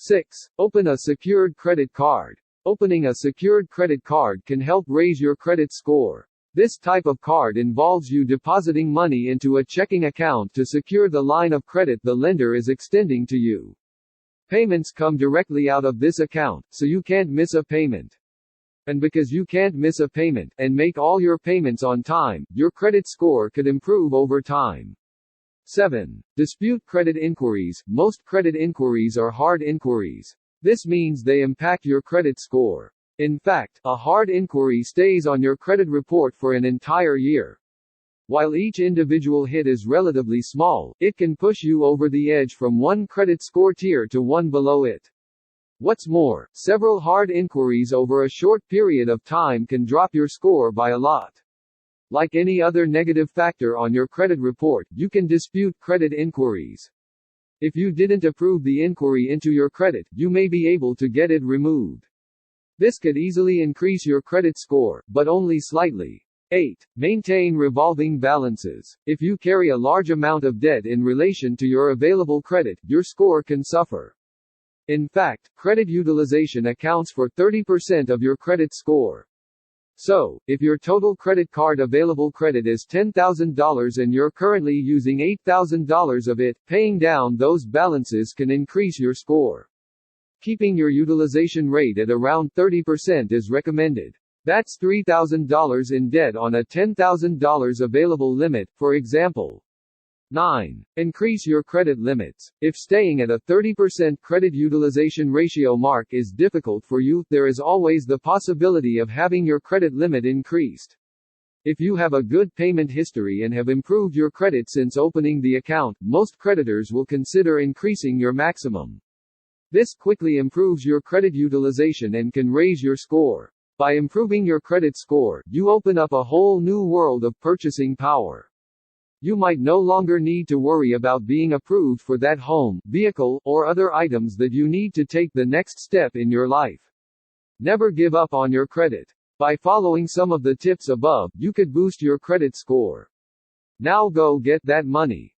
6. Open a secured credit card. Opening a secured credit card can help raise your credit score. This type of card involves you depositing money into a checking account to secure the line of credit the lender is extending to you. Payments come directly out of this account, so you can't miss a payment. And because you can't miss a payment, and make all your payments on time, your credit score could improve over time. 7. Dispute credit inquiries. Most credit inquiries are hard inquiries. This means they impact your credit score. In fact, a hard inquiry stays on your credit report for an entire year. While each individual hit is relatively small, it can push you over the edge from one credit score tier to one below it. What's more, several hard inquiries over a short period of time can drop your score by a lot. Like any other negative factor on your credit report, you can dispute credit inquiries. If you didn't approve the inquiry into your credit, you may be able to get it removed. This could easily increase your credit score, but only slightly. 8. Maintain revolving balances. If you carry a large amount of debt in relation to your available credit, your score can suffer. In fact, credit utilization accounts for 30% of your credit score. So, if your total credit card available credit is $10,000 and you're currently using $8,000 of it, paying down those balances can increase your score. Keeping your utilization rate at around 30% is recommended. That's $3,000 in debt on a $10,000 available limit, for example. 9. Increase your credit limits. If staying at a 30% credit utilization ratio mark is difficult for you, there is always the possibility of having your credit limit increased. If you have a good payment history and have improved your credit since opening the account, most creditors will consider increasing your maximum. This quickly improves your credit utilization and can raise your score. By improving your credit score, you open up a whole new world of purchasing power. You might no longer need to worry about being approved for that home, vehicle, or other items that you need to take the next step in your life. Never give up on your credit. By following some of the tips above, you could boost your credit score. Now go get that money.